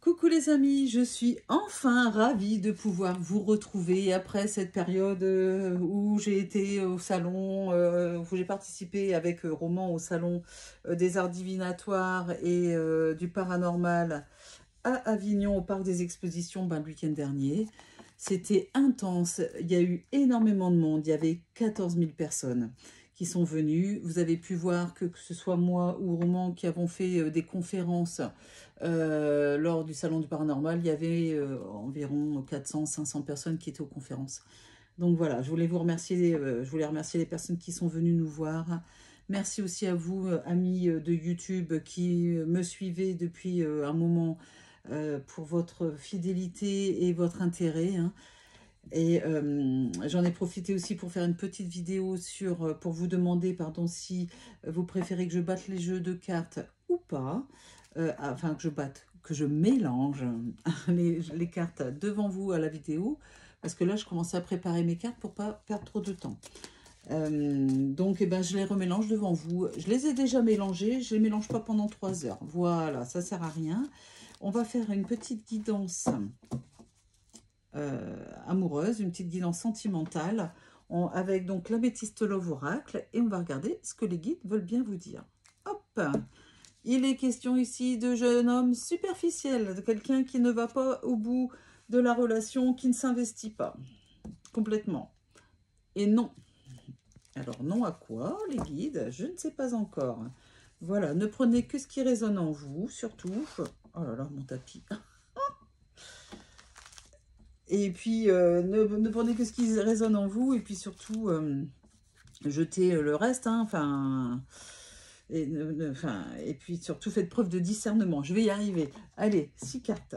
Coucou les amis, je suis enfin ravie de pouvoir vous retrouver après cette période où j'ai été au salon, où j'ai participé avec Roman au salon des arts divinatoires et du paranormal à Avignon au parc des expositions le week-end dernier. C'était intense, il y a eu énormément de monde, il y avait 14 000 personnes qui sont venues. Vous avez pu voir que ce soit moi ou Roman qui avons fait des conférences lors du salon du paranormal, il y avait environ 400-500 personnes qui étaient aux conférences. Donc voilà, je voulais vous remercier, je voulais remercier les personnes qui sont venues nous voir. Merci aussi à vous, amis de YouTube, qui me suivez depuis un moment pour votre fidélité et votre intérêt. Hein. Et j'en ai profité aussi pour faire une petite vidéo pour vous demander pardon, si vous préférez que je batte les jeux de cartes ou pas. Enfin, que je mélange les cartes devant vous à la vidéo. Parce que là, je commençais à préparer mes cartes pour pas perdre trop de temps. Donc, eh ben, je les remélange devant vous. Je les ai déjà mélangés. Je ne les mélange pas pendant 3 heures. Voilà, ça ne sert à rien. On va faire une petite guidance amoureuse, une petite guidance sentimentale avec donc l'améthyste love oracle et on va regarder ce que les guides veulent bien vous dire. Hop, il est question ici de jeune homme superficiel, de quelqu'un qui ne va pas au bout de la relation, qui ne s'investit pas complètement. Et non. Alors non à quoi, les guides? Je ne sais pas encore. Voilà, ne prenez que ce qui résonne en vous, surtout. Oh là là, mon tapis. Et puis, ne prenez que ce qui résonne en vous. Et puis surtout, jetez le reste. Hein, enfin, et puis surtout, faites preuve de discernement. Je vais y arriver. Allez, 6 cartes.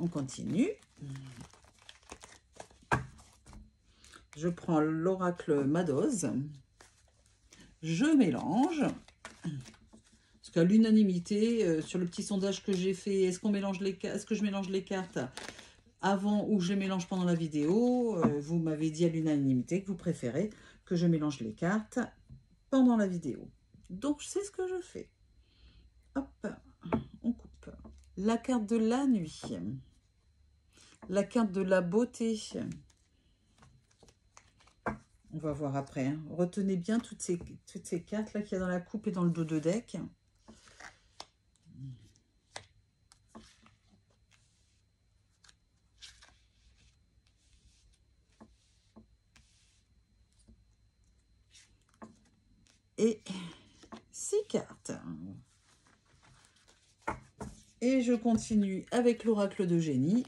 On continue. Je prends l'oracle Madoz. Je mélange. Parce qu'à l'unanimité, sur le petit sondage que j'ai fait, est-ce que je mélange les cartes avant ou je les mélange pendant la vidéo? Vous m'avez dit à l'unanimité que vous préférez que je mélange les cartes pendant la vidéo. Donc, c'est ce que je fais. Hop, on coupe. La carte de la nuit. La carte de la beauté. On va voir après. Hein. Retenez bien toutes ces cartes-là qu'il y a dans la coupe et dans le dos de deck. Et 6 cartes. Et je continue avec l'oracle de génie.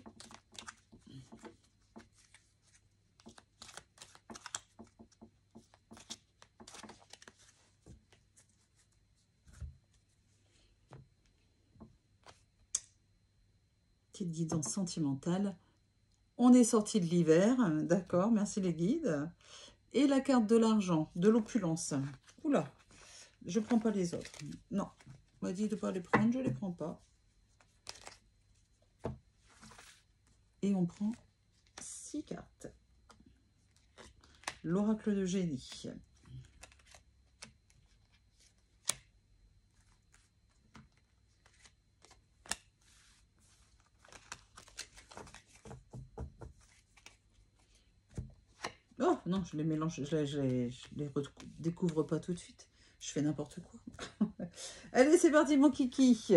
Petite guidance sentimentale. On est sorti de l'hiver, d'accord, merci les guides. Et la carte de l'argent, de l'opulence. Oula, je ne prends pas les autres. Non, on m'a dit de ne pas les prendre, je ne les prends pas. Et on prend 6 cartes. L'oracle de génie. Oh non, je les mélange, je les découvre pas tout de suite. Je fais n'importe quoi. Allez, c'est parti mon kiki.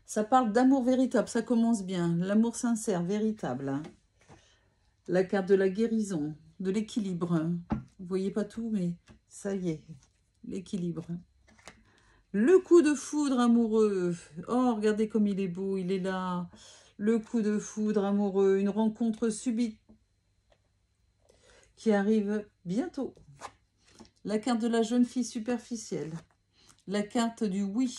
Ça parle d'amour véritable, ça commence bien. L'amour sincère, véritable. La carte de la guérison, de l'équilibre. Vous voyez pas tout, mais ça y est, l'équilibre. Le coup de foudre amoureux. Oh, regardez comme il est beau, il est là. Le coup de foudre amoureux, une rencontre subite qui arrive bientôt. La carte de la jeune fille superficielle. La carte du oui.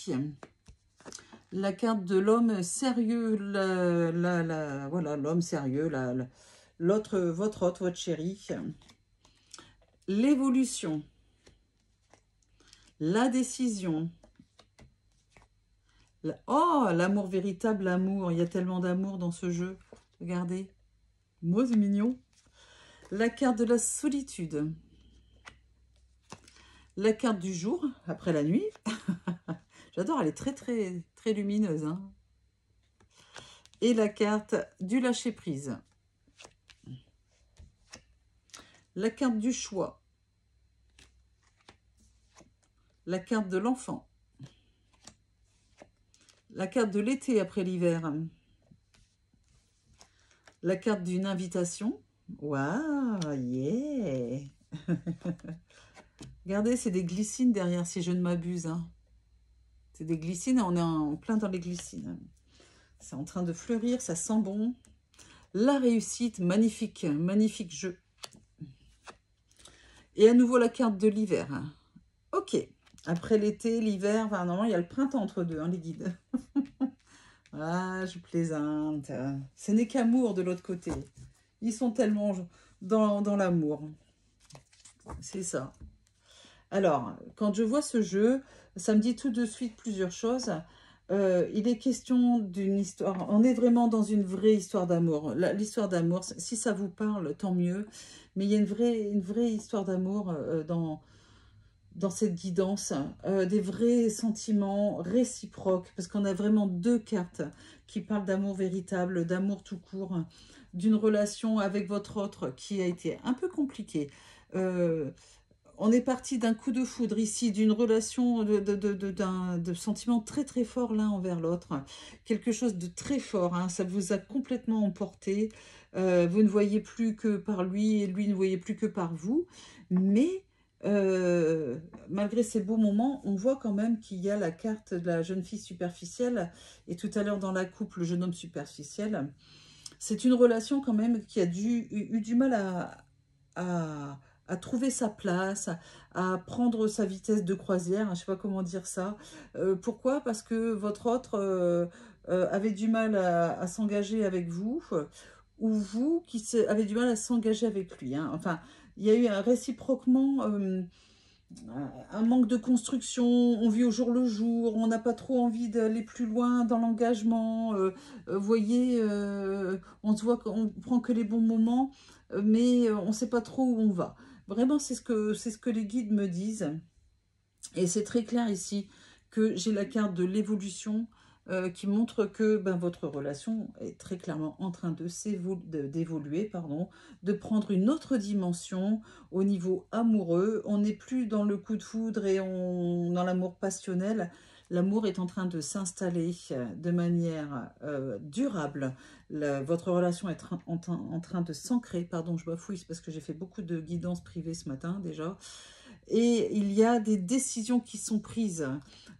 La carte de l'homme sérieux. Voilà, l'homme sérieux. L'autre, votre chéri. L'évolution. La décision. Oh, l'amour véritable, l'amour. Il y a tellement d'amour dans ce jeu. Regardez. Moi, c'est mignon. La carte de la solitude. La carte du jour, après la nuit. J'adore, elle est très, très, très lumineuse. Hein. Et la carte du lâcher-prise. La carte du choix. La carte de l'enfant. La carte de l'été après l'hiver. La carte d'une invitation. Waouh, yeah. Regardez, c'est des glycines derrière, si je ne m'abuse. Hein. C'est des glycines, on est en plein dans les glycines. C'est en train de fleurir, ça sent bon. La réussite, magnifique, magnifique jeu. Et à nouveau la carte de l'hiver. Ok, après l'été, l'hiver, enfin, normalement il y a le printemps entre deux, hein, les guides. Ah, je plaisante. Ce n'est qu'amour de l'autre côté. Ils sont tellement dans l'amour. C'est ça. Alors, quand je vois ce jeu, ça me dit tout de suite plusieurs choses. Il est question d'une histoire, on est vraiment dans une vraie histoire d'amour. L'histoire d'amour, si ça vous parle, tant mieux. Mais il y a une vraie histoire d'amour dans cette guidance, des vrais sentiments réciproques, parce qu'on a vraiment deux cartes qui parlent d'amour véritable, d'amour tout court, d'une relation avec votre autre qui a été un peu compliquée. On est parti d'un coup de foudre ici, d'une relation de sentiments très très forts l'un envers l'autre. Quelque chose de très fort, hein, ça vous a complètement emporté. Vous ne voyez plus que par lui et lui ne voyait plus que par vous. Mais malgré ces beaux moments, on voit quand même qu'il y a la carte de la jeune fille superficielle et tout à l'heure dans la coupe, le jeune homme superficiel. C'est une relation quand même qui a eu du mal à trouver sa place, à prendre sa vitesse de croisière, hein, je ne sais pas comment dire ça. Pourquoi? Parce que votre autre avait du mal à s'engager avec vous, ou vous qui avez du mal à s'engager avec lui. Hein. Enfin, il y a eu un réciproquement un manque de construction, on vit au jour le jour, on n'a pas trop envie d'aller plus loin dans l'engagement. Vous voyez, on se voit qu'on prend que les bons moments, mais on ne sait pas trop où on va. Vraiment, c'est ce que les guides me disent. Et c'est très clair ici que j'ai la carte de l'évolution qui montre que ben, votre relation est très clairement en train d'évoluer, de prendre une autre dimension au niveau amoureux. On n'est plus dans le coup de foudre et dans l'amour passionnel. L'amour est en train de s'installer de manière durable. Votre relation est en train de s'ancrer. Pardon, je bafouille, c'est parce que j'ai fait beaucoup de guidance privée ce matin déjà. Et il y a des décisions qui sont prises.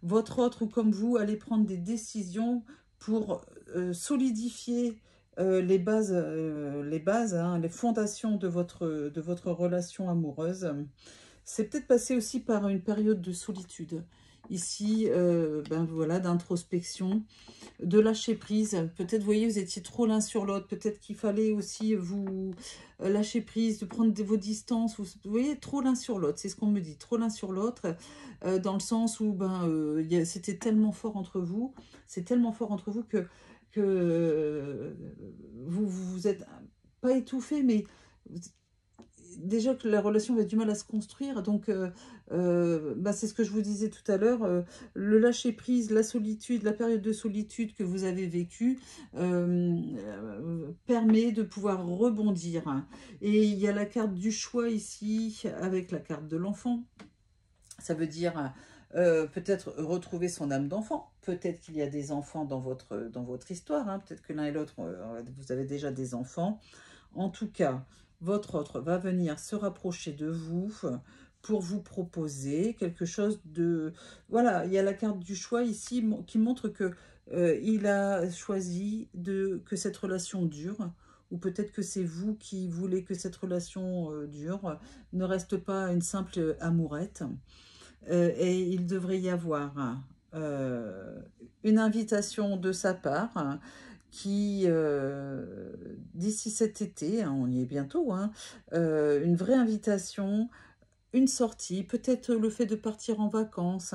Votre autre ou comme vous allez prendre des décisions pour solidifier les bases, hein, les fondations de votre relation amoureuse. C'est peut-être passé aussi par une période de solitude. Ici, ben voilà, d'introspection, de lâcher prise. Peut-être, vous voyez, vous étiez trop l'un sur l'autre. Peut-être qu'il fallait aussi vous lâcher prise, de prendre vos distances. Vous voyez, trop l'un sur l'autre. C'est ce qu'on me dit, trop l'un sur l'autre. Dans le sens où c'était tellement fort entre vous. C'est tellement fort entre vous que vous êtes pas étouffé, mais déjà que la relation avait du mal à se construire, donc c'est ce que je vous disais tout à l'heure, le lâcher-prise, la solitude, la période de solitude que vous avez vécue permet de pouvoir rebondir. Et il y a la carte du choix ici, avec la carte de l'enfant. Ça veut dire peut-être retrouver son âme d'enfant. Peut-être qu'il y a des enfants dans votre histoire, hein. Peut-être que l'un et l'autre, vous avez déjà des enfants. En tout cas, votre autre va venir se rapprocher de vous pour vous proposer quelque chose de... Voilà, il y a la carte du choix ici qui montre que il a choisi que cette relation dure, ou peut-être que c'est vous qui voulez que cette relation dure, ne reste pas une simple amourette. Et il devrait y avoir une invitation de sa part qui, d'ici cet été, hein, on y est bientôt, hein, une vraie invitation, une sortie, peut-être le fait de partir en vacances,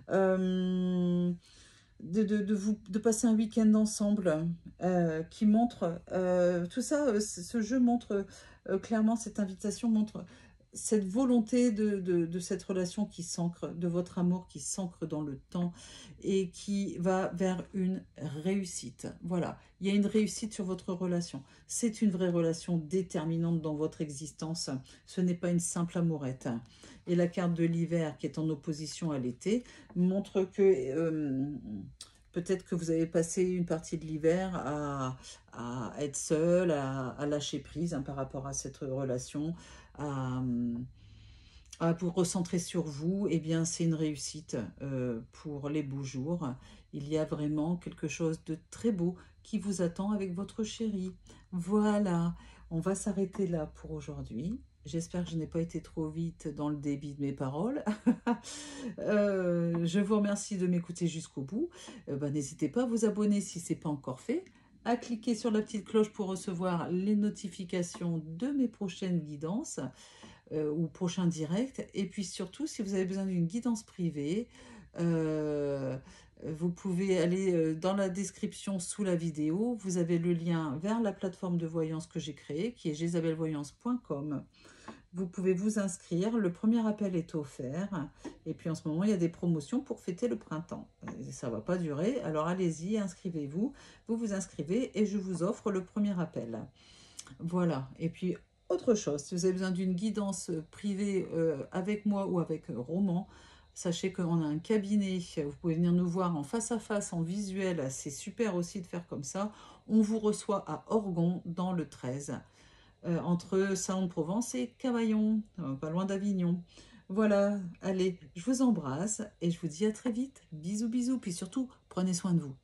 de passer un week-end ensemble, qui montre, tout ça, ce jeu montre clairement, cette invitation montre cette volonté de cette relation qui s'ancre, de votre amour qui s'ancre dans le temps et qui va vers une réussite. Voilà, il y a une réussite sur votre relation. C'est une vraie relation déterminante dans votre existence. Ce n'est pas une simple amourette. Et la carte de l'hiver qui est en opposition à l'été montre que peut-être que vous avez passé une partie de l'hiver à être seul, à lâcher prise hein, par rapport à cette relation, à, à vous recentrer sur vous. Eh bien, c'est une réussite pour les beaux jours. Il y a vraiment quelque chose de très beau qui vous attend avec votre chéri. Voilà, on va s'arrêter là pour aujourd'hui. J'espère que je n'ai pas été trop vite dans le débit de mes paroles. Je vous remercie de m'écouter jusqu'au bout. N'hésitez pas à vous abonner si ce n'est pas encore fait, à cliquer sur la petite cloche pour recevoir les notifications de mes prochaines guidances ou prochains directs. Et puis surtout, si vous avez besoin d'une guidance privée, vous pouvez aller dans la description sous la vidéo. Vous avez le lien vers la plateforme de voyance que j'ai créée, qui est jezabelvoyance.com. Vous pouvez vous inscrire, le premier appel est offert. Et puis en ce moment, il y a des promotions pour fêter le printemps. Ça ne va pas durer, alors allez-y, inscrivez-vous. Vous vous inscrivez et je vous offre le premier appel. Voilà, et puis autre chose, si vous avez besoin d'une guidance privée avec moi ou avec Roman, sachez qu'on a un cabinet, vous pouvez venir nous voir en face à face, en visuel, c'est super aussi de faire comme ça. On vous reçoit à Orgon, dans le 13, entre Salon-de-Provence et Cavaillon, pas loin d'Avignon. Voilà, allez, je vous embrasse et je vous dis à très vite. Bisous, bisous, puis surtout, prenez soin de vous.